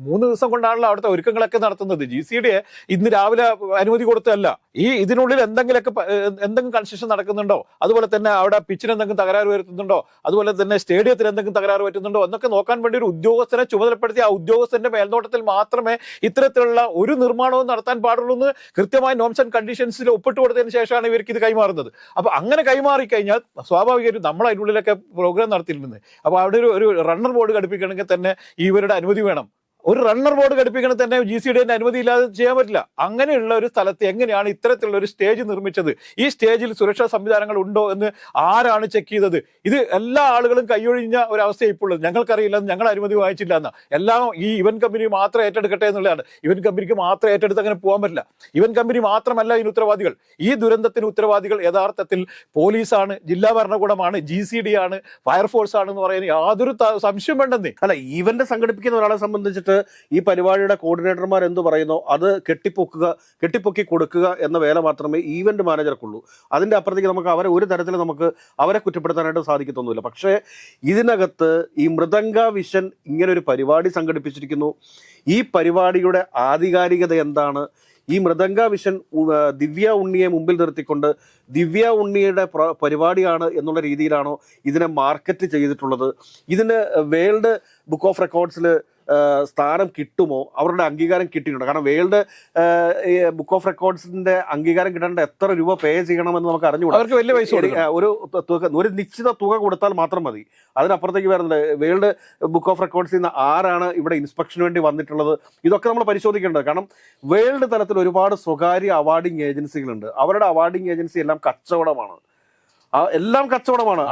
3 ദിവസം കൊണ്ടാണല്ലോ അവിടുത്തെ ഒരുക്കങ്ങളൊക്കെ നടത്തുന്നത്. GCDയെ ഇന്ന് രാവിലെ അനുമതി കൊടുത്തതല്ല. ഇതിനുള്ളിൽ എന്തെങ്കിലും കൺസ്ട്രക്ഷൻ നടക്കുന്നുണ്ടോ, അതുപോലെ തന്നെ അവിടെ പിച്ചിന് എന്തെങ്കിലും തകരാറ് വരുത്തുന്നുണ്ടോ, അതുപോലെ തന്നെ സ്റ്റേഡിയത്തിന് എന്തെങ്കിലും തകരാറ് പറ്റുന്നുണ്ടോ എന്നൊക്കെ നോക്കാൻ വേണ്ടി ഒരു ഉദ്യോഗസ്ഥനെ ചുമതലപ്പെടുത്തി ആ ഉദ്യോഗസ്ഥന്റെ മേൽനോട്ടത്തിൽ മാത്രമേ ഇത്തരത്തിലുള്ള ഒരു നിർമ്മാണവും നടത്താൻ പാടുള്ളൂ എന്ന് കൃത്യമായ നോംസ് ആൻഡ് കണ്ടീഷൻസിൽ ഒപ്പിട്ട് കൊടുത്തതിന് ശേഷമാണ് ഇവർക്ക് ഇത് കൈമാറുന്നത്. അപ്പൊ അങ്ങനെ കൈമാറി കഴിഞ്ഞാൽ സ്വാഭാവികമായിട്ടും നമ്മൾ അതിനുള്ളിലൊക്കെ പ്രോഗ്രാം നടത്തിയിട്ടുണ്ട്. അപ്പൊ അവിടെ ഒരു റണ്ണർ ബോർഡ് ഘടിപ്പിക്കണമെങ്കിൽ തന്നെ ഇവരുടെ അനുമതി വേണം. ഒരു റണ്ണർ ബോർഡ് ഘടിപ്പിക്കണം തന്നെ GCDന്റെ അനുമതി ഇല്ലാതെ ചെയ്യാൻ പറ്റില്ല. അങ്ങനെയുള്ള ഒരു സ്ഥലത്ത് എങ്ങനെയാണ് ഇത്തരത്തിലുള്ള ഒരു സ്റ്റേജ് നിർമ്മിച്ചത്? ഈ സ്റ്റേജിൽ സുരക്ഷാ സംവിധാനങ്ങൾ ഉണ്ടോ എന്ന് ആരാണ് ചെക്ക് ചെയ്തത്? ഇത് എല്ലാ ആളുകളും കൈയൊഴിഞ്ഞ ഒരവസ്ഥയാണ് ഇപ്പോൾ ഉള്ളത്. ഞങ്ങൾക്കറിയില്ല, ഞങ്ങൾ അനുമതി വാങ്ങിച്ചില്ല എന്ന്. എല്ലാം ഈ ഇവന്റ് കമ്പനി മാത്രം ഏറ്റെടുക്കട്ടെ എന്നുള്ളതാണ്. ഇവന്റ് കമ്പനിക്ക് മാത്രം ഏറ്റെടുത്ത് അങ്ങനെ പോകാൻ പറ്റില്ല. ഇവന്റ് കമ്പനി മാത്രമല്ല ഇതിന് ഉത്തരവാദികൾ. ഈ ദുരന്തത്തിന് ഉത്തരവാദികൾ യഥാർത്ഥത്തിൽ പോലീസാണ്, ജില്ലാ ഭരണകൂടമാണ്, GCD ആണ്, ഫയർഫോഴ്സ് ആണെന്ന് പറയാൻ യാതൊരു സംശയം വേണ്ടെന്നേ. അല്ല, ഈവന്റ് സംഘടിപ്പിക്കുന്ന ഒരാളെ സംബന്ധിച്ചിട്ട് ഈ പരിപാടിയുടെ കോർഡിനേറ്റർമാർ എന്ത് പറയുന്നോ അത് കെട്ടിപ്പൊക്കി കൊടുക്കുക എന്ന വേല മാത്രമേ ഈവന്റ് മാനേജർക്കുള്ളൂ. അതിന്റെ അപ്പുറത്തേക്ക് നമുക്ക് അവരെ ഒരു തരത്തിൽ അവരെ കുറ്റപ്പെടുത്താനായിട്ട് സാധിക്കത്തൊന്നുമില്ല. പക്ഷേ ഇതിനകത്ത് ഈ മൃദംഗ വിഷൻ ഇങ്ങനെ ഒരു പരിപാടി സംഘടിപ്പിച്ചിരിക്കുന്നു. ഈ പരിപാടിയുടെ ആധികാരികത എന്താണ്? ഈ മൃദംഗ വിഷൻ ദിവ്യ ഉണ്ണിയെ മുമ്പിൽ നിർത്തിക്കൊണ്ട് ദിവ്യ ഉണ്ണിയുടെ പരിപാടിയാണ് എന്നുള്ള രീതിയിലാണോ ഇതിനെ മാർക്കറ്റ് ചെയ്തിട്ടുള്ളത്? ഇതിന് വേൾഡ് ബുക്ക് ഓഫ് റെക്കോർഡ്സിൽ സ്ഥാനം കിട്ടുമോ? അവരുടെ അംഗീകാരം കിട്ടിയിട്ടുണ്ട്. കാരണം വേൾഡ് ബുക്ക് ഓഫ് റെക്കോർഡ്സിന്റെ അംഗീകാരം കിട്ടേണ്ട എത്ര രൂപ പേ ചെയ്യണമെന്ന് നമുക്ക് അറിഞ്ഞുകൂടാ. അവർക്ക് വലിയ പൈസ ഒരു നിശ്ചിത തുക കൊടുത്താൽ മാത്രം മതി. അതിനപ്പുറത്തേക്ക് വരുന്നത് വേൾഡ് ബുക്ക് ഓഫ് റെക്കോർഡ്സിൽ നിന്ന് ആരാണ് ഇവിടെ ഇൻസ്പെക്ഷന് വേണ്ടി വന്നിട്ടുള്ളത്, ഇതൊക്കെ നമ്മൾ പരിശോധിക്കേണ്ടത്. കാരണം വേൾഡ് തലത്തിൽ ഒരുപാട് സ്വകാര്യ അവാർഡിംഗ് ഏജൻസികളുണ്ട്. അവരുടെ അവാർഡിംഗ് ഏജൻസി എല്ലാം കച്ചവടമാണ്. എല്ലാം കച്ചവടമാണ്.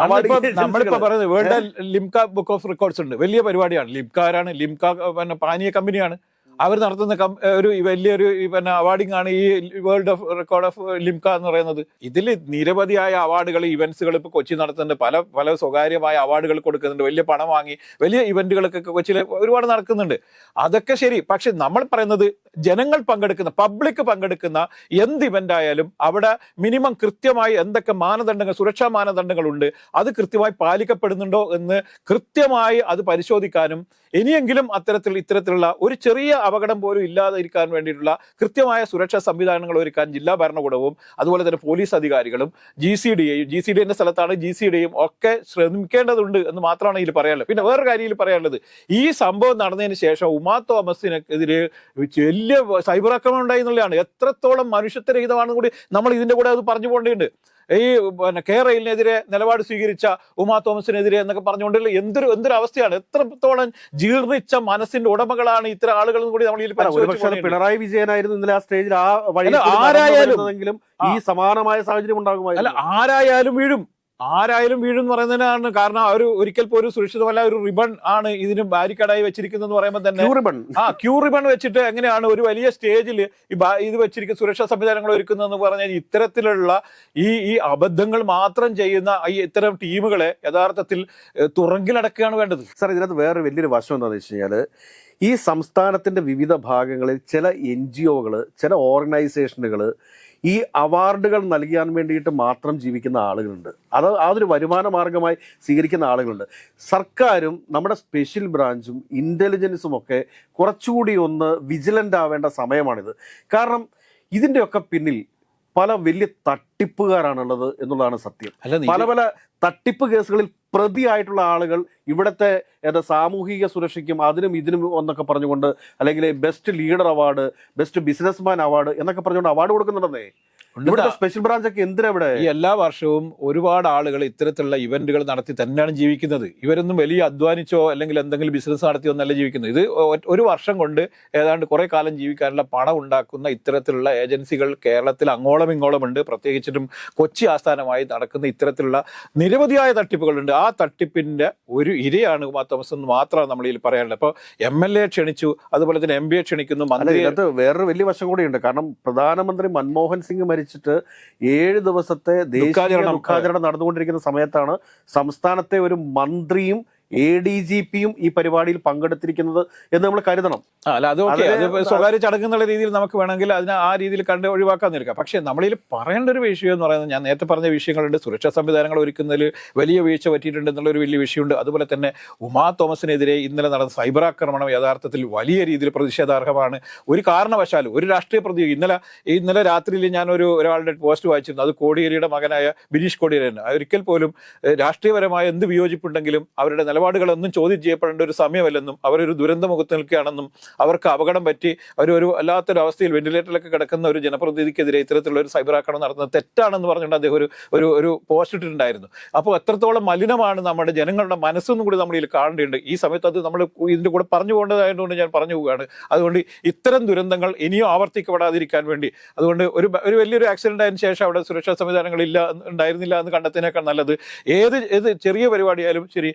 നമ്മളിപ്പോ പറയുന്നത് world Limca book of records ഉണ്ട്, വലിയ പരിപാടിയാണ്. ലിംക ആരാണ്? ലിംക പാനീയ കമ്പനിയാണ്. അവർ നടത്തുന്ന ഒരു വലിയൊരു അവാർഡിംഗ് ആണ് ഈ world of record of Limca എന്ന് പറയുന്നത്. ഇതിൽ നിരവധിയായ അവാർഡുകൾ, ഇവന്റ്സുകൾ ഇപ്പോൾ കൊച്ചി നടത്തുന്നുണ്ട്. പല സ്വകാര്യമായ അവാർഡുകൾ കൊടുക്കുന്നുണ്ട്. വലിയ പണം വാങ്ങി വലിയ ഇവന്റുകളൊക്കെ കൊച്ചിയിൽ ഒരുപാട് നടക്കുന്നുണ്ട്. അതൊക്കെ ശരി. പക്ഷെ നമ്മൾ പറയുന്നത് ജനങ്ങൾ പങ്കെടുക്കുന്ന, പബ്ലിക് പങ്കെടുക്കുന്ന എന്ത് ഇവന്റ് ആയാലും അവിടെ മിനിമം കൃത്യമായി എന്തൊക്കെ മാനദണ്ഡങ്ങൾ, സുരക്ഷാ മാനദണ്ഡങ്ങളുണ്ട്, അത് കൃത്യമായി പാലിക്കപ്പെടുന്നുണ്ടോ എന്ന് കൃത്യമായി അത് പരിശോധിക്കാനും ഇനിയെങ്കിലും ഇത്തരത്തിലുള്ള ഒരു ചെറിയ അപകടം പോലും ഇല്ലാതെ ഇരിക്കാൻ വേണ്ടിയിട്ടുള്ള കൃത്യമായ സുരക്ഷാ സംവിധാനങ്ങൾ ഒരുക്കാൻ ജില്ലാ ഭരണകൂടവും അതുപോലെ തന്നെ പോലീസ് അധികാരികളും GCDന്റെ സ്ഥലത്താണ് GCDയും ഒക്കെ ശ്രമിക്കേണ്ടതുണ്ട് എന്ന് മാത്രമാണ് ഇതിൽ പറയാനുള്ളത്. പിന്നെ വേറൊരു കാര്യം പറയാനുള്ളത്, ഈ സംഭവം നടന്നതിന് ശേഷം ഉമാ തോമസിനെതിരെ വലിയ സൈബർ ആക്രമണം ഉണ്ടായി എന്നുള്ളതാണ്. എത്രത്തോളം മനുഷ്യത്വരഹിതമാണെന്ന് കൂടി നമ്മൾ ഇതിന്റെ കൂടെ അത് പറഞ്ഞു പോകേണ്ടതുണ്ട്. ഈ കേരളിനെതിരെ നിലപാട് സ്വീകരിച്ച ഉമാ തോമസിനെതിരെ എന്നൊക്കെ പറഞ്ഞുകൊണ്ട് എന്തൊരു അവസ്ഥയാണ്. എത്രത്തോളം ജീർണിച്ച മനസ്സിന്റെ ഉടമകളാണ് ഇത്തരം ആളുകൾ കൂടി നമ്മൾ പിണറായി വിജയനായിരുന്നു ഇന്നലെ ആ സ്റ്റേജിൽ ആ വഴി ആരായാലും ഈ സമാനമായ സാഹചര്യം ഉണ്ടാകുമായിരുന്നു. ആരായാലും വീഴും എന്ന് പറയുന്നതിനാണ് കാരണം. ഒരിക്കൽ പോലും സുരക്ഷിതമല്ല ഒരു റിബൺ ആണ് ഇതിന് ബാരിക്കേഡായി വെച്ചിരിക്കുന്നത് പറയുമ്പോൾ തന്നെ ക്യൂ റിബൺ വെച്ചിട്ട് എങ്ങനെയാണ് ഒരു വലിയ സ്റ്റേജിൽ ഇത് വെച്ചിരിക്കുന്ന സുരക്ഷാ സംവിധാനങ്ങൾ ഒരുക്കുന്നതെന്ന് പറഞ്ഞാൽ ഇത്തരത്തിലുള്ള ഈ അബദ്ധങ്ങൾ മാത്രം ചെയ്യുന്ന ഇത്തരം ടീമുകളെ യഥാർത്ഥത്തിൽ തുറങ്കിലടക്കുകയാണ് വേണ്ടത്. സാർ, ഇതിനകത്ത് വേറെ വലിയൊരു വശം എന്താണെന്ന് വെച്ച് കഴിഞ്ഞാൽ ഈ സംസ്ഥാനത്തിന്റെ വിവിധ ഭാഗങ്ങളിൽ ചില NGOകൾ, ചില ഓർഗനൈസേഷനുകൾ ഈ അവാർഡുകൾ നൽകാൻ വേണ്ടിയിട്ട് മാത്രം ജീവിക്കുന്ന ആളുകളുണ്ട്. അതൊരു വരുമാന മാർഗമായി സ്വീകരിക്കുന്ന ആളുകളുണ്ട്. സർക്കാരും നമ്മുടെ സ്പെഷ്യൽ ബ്രാഞ്ചും ഇന്റലിജൻസും ഒക്കെ കുറച്ചുകൂടി ഒന്ന് വിജിലൻ്റ് ആവേണ്ട സമയമാണിത്. കാരണം ഇതിൻ്റെയൊക്കെ പിന്നിൽ പല വലിയ തട്ടിപ്പുകാരാണുള്ളത് എന്നുള്ളതാണ് സത്യം. പല തട്ടിപ്പ് കേസുകളിൽ പ്രതിയായിട്ടുള്ള ആളുകൾ ഇവിടുത്തെ സാമൂഹിക സുരക്ഷയ്ക്കും അതിനും ഇതിനും എന്നൊക്കെ പറഞ്ഞുകൊണ്ട്, അല്ലെങ്കിൽ best leader award, best businessman award എന്നൊക്കെ പറഞ്ഞുകൊണ്ട് അവാർഡ് കൊടുക്കുന്നുണ്ടെന്നേ. ഇവിടുത്തെ സ്പെഷ്യൽ ബ്രാഞ്ചൊക്കെ എന്തിനാ ഇവിടെ? ഈ എല്ലാ വർഷവും ഒരുപാട് ആളുകൾ ഇത്തരത്തിലുള്ള ഇവന്റുകൾ നടത്തി തന്നെയാണ് ജീവിക്കുന്നത്. ഇവരൊന്നും വലിയ അധ്വാനിച്ചോ അല്ലെങ്കിൽ എന്തെങ്കിലും ബിസിനസ് നടത്തിയോ എന്നല്ല ജീവിക്കുന്നത്. ഇത് ഒരു വർഷം കൊണ്ട് ഏതാണ്ട് കുറെ കാലം ജീവിക്കാനുള്ള പണം ഉണ്ടാക്കുന്ന ഇത്തരത്തിലുള്ള ഏജൻസികൾ കേരളത്തിൽ അങ്ങോളം ഇങ്ങോളം ഉണ്ട്. പ്രത്യേകിച്ചിട്ടും കൊച്ചി ആസ്ഥാനമായി നടക്കുന്ന ഇത്തരത്തിലുള്ള നിരവധിയായ തട്ടിപ്പുകളുണ്ട്. ആ തട്ടിപ്പിന്റെ ഒരു ഇരയാണ് ഉമാ തോമസ് എന്ന് മാത്രമാണ് നമ്മൾ ഇതിൽ പറയാനുള്ളത്. അപ്പോൾ MLA ക്ഷണിച്ചു, അതുപോലെ തന്നെ MB ക്ഷണിക്കുന്നു. ഇതിനകത്ത് വേറൊരു വലിയ വശം കൂടിയുണ്ട്. കാരണം പ്രധാനമന്ത്രി മൻമോഹൻ സിംഗ് മരിച്ചിട്ട് 7 ദിവസത്തെ ദേശീയ ദുഃഖാചരണം നടന്നുകൊണ്ടിരിക്കുന്ന സമയത്താണ് സംസ്ഥാനത്തെ ഒരു മന്ത്രിയും ADGPയും ഈ പരിപാടിയിൽ പങ്കെടുത്തിരിക്കുന്നത് എന്ന് നമ്മൾ കരുതണം. അല്ല, അത് ഓക്കെ, അത് സ്വകാര്യ ചടങ്ങെന്നുള്ള രീതിയിൽ നമുക്ക് വേണമെങ്കിൽ അതിനെ ആ രീതിയിൽ കണ്ട് ഒഴിവാക്കാൻ നിൽക്കാം. പക്ഷേ നമ്മളിൽ പറയേണ്ട ഒരു വിഷയം എന്ന് പറയുന്നത്, ഞാൻ നേരത്തെ പറഞ്ഞ വിഷയങ്ങളുണ്ട്. സുരക്ഷാ സംവിധാനങ്ങൾ ഒരുക്കുന്നതിൽ വലിയ വീഴ്ച പറ്റിയിട്ടുണ്ട് എന്നുള്ളൊരു വലിയ വിഷയമുണ്ട്. അതുപോലെ തന്നെ ഉമാ തോമസിനെതിരെ ഇന്നലെ നടന്ന സൈബർ ആക്രമണം യഥാർത്ഥത്തിൽ വലിയ രീതിയിൽ പ്രതിഷേധാർഹമാണ്. ഒരു കാരണവശാലും ഒരു രാഷ്ട്രീയ പ്രതിയോഗി ഇന്നലെ രാത്രിയിൽ ഞാൻ ഒരാളുടെ പോസ്റ്റ് വായിച്ചിരുന്നു. അത് കോടിയേരിയുടെ മകനായ ബിനീഷ് കോടിയേരിയാണ്. ഒരിക്കൽ പോലും രാഷ്ട്രീയപരമായ എന്ത് വിയോജിപ്പുണ്ടെങ്കിലും അവരുടെ നിലപാടുകളൊന്നും ചോദ്യം ചെയ്യപ്പെടേണ്ട ഒരു സമയമല്ലെന്നും അവരൊരു ദുരന്തമുഖത്ത് നിൽക്കുകയാണെന്നും അവർക്ക് അപകടം പറ്റി അവരൊരു അല്ലാത്തൊരു അവസ്ഥയിൽ വെന്റിലേറ്ററിലൊക്കെ കിടക്കുന്ന ഒരു ജനപ്രതിനിധിക്കെതിരെ ഇത്തരത്തിലുള്ള ഒരു സൈബർ ആക്രമണം നടത്തുന്നത് തെറ്റാണെന്ന് പറഞ്ഞുകൊണ്ട് അദ്ദേഹം ഒരു പോസ്റ്റ് ഇട്ടിട്ടുണ്ടായിരുന്നു. അപ്പോൾ എത്രത്തോളം മലിനമാണ് നമ്മുടെ ജനങ്ങളുടെ മനസ്സൊന്നും കൂടി നമ്മൾ ഇതിൽ കാണേണ്ടതുണ്ട്. ഈ സമയത്ത് അത് നമ്മൾ ഇതിൻ്റെ കൂടെ പറഞ്ഞു പോകേണ്ടതായതുകൊണ്ട് ഞാൻ പറഞ്ഞു പോവുകയാണ്. അതുകൊണ്ട് ഇത്തരം ദുരന്തങ്ങൾ ഇനിയും ആവർത്തിക്കപ്പെടാതിരിക്കാൻ വേണ്ടി, അതുകൊണ്ട് ഒരു വലിയൊരു ആക്സിഡന്റ് ആയതിനു ശേഷം അവിടെ സുരക്ഷാ സംവിധാനങ്ങൾ ഉണ്ടായിരുന്നില്ല എന്ന് കണ്ടെത്തിനേക്കാൾ നല്ലത് ഏത് ചെറിയ പരിപാടിയായാലും ശരി,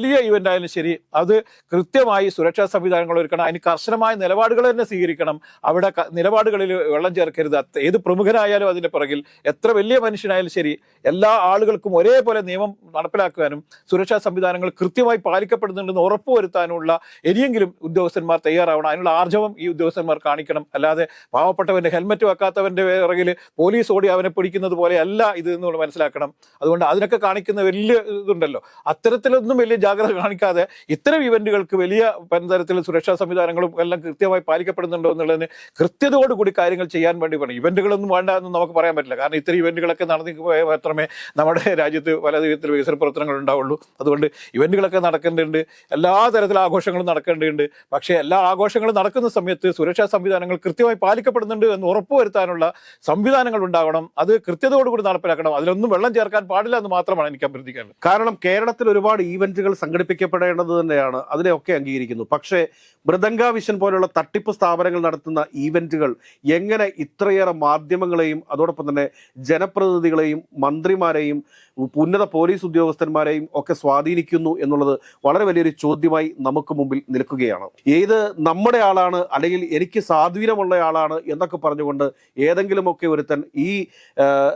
വലിയ ഇവന്റ് ആയാലും ശരി, അത് കൃത്യമായി സുരക്ഷാ സംവിധാനങ്ങൾ ഒരുക്കണം. അതിന് കർശനമായ നിലപാടുകൾ തന്നെ സ്വീകരിക്കണം. അവിടെ നിലപാടുകളിൽ വെള്ളം ചേർക്കരുത്. ഏത് പ്രമുഖനായാലും അതിന്റെ പിറകിൽ, എത്ര വലിയ മനുഷ്യനായാലും ശരി, എല്ലാ ആളുകൾക്കും ഒരേപോലെ നിയമം നടപ്പിലാക്കുവാനും സുരക്ഷാ സംവിധാനങ്ങൾ കൃത്യമായി പാലിക്കപ്പെടുന്നുണ്ടെന്ന് ഉറപ്പുവരുത്താനുള്ള ഇനിയെങ്കിലും ഉദ്യോഗസ്ഥന്മാർ തയ്യാറാവണം. അതിനുള്ള ആർജവം ഈ ഉദ്യോഗസ്ഥന്മാർ കാണിക്കണം. അല്ലാതെ പാവപ്പെട്ടവന്റെ ഹെൽമറ്റ് വെക്കാത്തവന്റെ പിറകിൽ പോലീസ് ഓടി അവനെ പിടിക്കുന്നത് പോലെ അല്ല ഇത് എന്ന് മനസ്സിലാക്കണം. അതുകൊണ്ട് അതിനൊക്കെ കാണിക്കുന്ന വലിയ ഇതുണ്ടല്ലോ, അത്തരത്തിലൊന്നും വലിയ ജാഗ്രത കാണിക്കാതെ ഇത്തരം ഇവന്റുകൾക്ക് വലിയ തരത്തിൽ സുരക്ഷാ സംവിധാനങ്ങളും എല്ലാം കൃത്യമായി പാലിക്കപ്പെടുന്നുണ്ടോ എന്നുള്ളതിന് കൃത്യതയോടുകൂടി കാര്യങ്ങൾ ചെയ്യാൻ വേണ്ടി വേണം. ഇവന്റുകളൊന്നും വേണ്ട എന്ന് നമുക്ക് പറയാൻ പറ്റില്ല. കാരണം ഇത്തരം ഇവന്റുകളൊക്കെ നടന്നു പോയാൽ മാത്രമേ നമ്മുടെ രാജ്യത്ത് പല വിധത്തിൽ വികസന പ്രവർത്തനങ്ങൾ ഉണ്ടാവുള്ളൂ. അതുകൊണ്ട് ഇവന്റുകളൊക്കെ നടക്കേണ്ടതുണ്ട്, എല്ലാ തരത്തിലുള്ള ആഘോഷങ്ങളും നടക്കേണ്ടതുണ്ട്. പക്ഷേ എല്ലാ ആഘോഷങ്ങളും നടക്കുന്ന സമയത്ത് സുരക്ഷാ സംവിധാനങ്ങൾ കൃത്യമായി പാലിക്കപ്പെടുന്നുണ്ട് എന്ന് ഉറപ്പുവരുത്താനുള്ള സംവിധാനങ്ങൾ ഉണ്ടാവണം. അത് കൃത്യതയോടുകൂടി നടപ്പിലാക്കണം. അതിലൊന്നും വെള്ളം ചേർക്കാൻ പാടില്ല എന്ന് മാത്രമാണ് എനിക്ക് അഭ്യർത്ഥിക്കാനുള്ളത്. കാരണം കേരളത്തിൽ ഒരുപാട് ഈവന്റുകൾ സംഘടിപ്പിക്കപ്പെടേണ്ടത് തന്നെയാണ്, അതിനെയൊക്കെ അംഗീകരിക്കുന്നു. പക്ഷേ മൃദംഗ വിഷൻ പോലുള്ള തട്ടിപ്പ് സ്ഥാപനങ്ങൾ നടത്തുന്ന ഈവന്റുകൾ എങ്ങനെ ഇത്രയേറെ മാധ്യമങ്ങളെയും അതോടൊപ്പം തന്നെ ജനപ്രതിനിധികളെയും മന്ത്രിമാരെയും ഉന്നത പോലീസ് ഉദ്യോഗസ്ഥന്മാരെയും ഒക്കെ സ്വാധീനിക്കുന്നു എന്നുള്ളത് വളരെ വലിയൊരു ചോദ്യമായി നമുക്ക് മുമ്പിൽ നിൽക്കുകയാണ്. ഏത് നമ്മുടെ ആളാണ് അല്ലെങ്കിൽ എനിക്ക് സ്വാധീനമുള്ള ആളാണ് എന്നൊക്കെ പറഞ്ഞുകൊണ്ട് ഏതെങ്കിലുമൊക്കെ ഒരുത്തൻ ഈ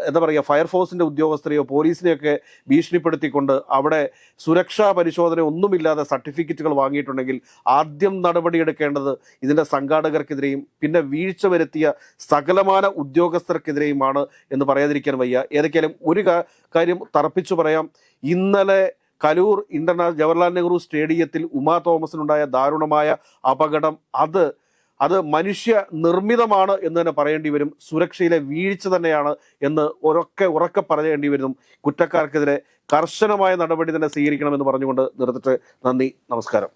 എന്താ പറയുക ഫയർഫോഴ്സിന്റെ ഉദ്യോഗസ്ഥരെയോ പോലീസിനെയൊക്കെ ഭീഷണിപ്പെടുത്തിക്കൊണ്ട് അവിടെ സുരക്ഷാ പരിശോധന ഒന്നുമില്ലാതെ സർട്ടിഫിക്കറ്റുകൾ വാങ്ങിയിട്ടുണ്ടെങ്കിൽ ആദ്യം നടപടിയെടുക്കേണ്ടത് ഇതിൻ്റെ സംഘാടകർക്കെതിരെയും പിന്നെ വീഴ്ച വരുത്തിയ സകലമാന ഉദ്യോഗസ്ഥർക്കെതിരെയുമാണ് എന്ന് പറയാതിരിക്കാൻ വയ്യ. ഏതൊക്കെയാലും ഒരു കാര്യം തറപ്പിച്ചു പറയാം. ഇന്നലെ കലൂർ ജവഹർലാൽ നെഹ്റു സ്റ്റേഡിയത്തിൽ ഉമാ തോമസിനുണ്ടായ ദാരുണമായ അപകടം അത് മനുഷ്യ നിർമ്മിതമാണ് എന്ന് തന്നെ പറയേണ്ടി വരും. സുരക്ഷയിലെ വീഴ്ച തന്നെയാണ് എന്ന് ഉറക്കെ പറയേണ്ടി വരും. കുറ്റക്കാർക്കെതിരെ കർശനമായ നടപടി തന്നെ സ്വീകരിക്കണമെന്ന് പറഞ്ഞുകൊണ്ട് നിർത്തിട്ട് നന്ദി, നമസ്കാരം.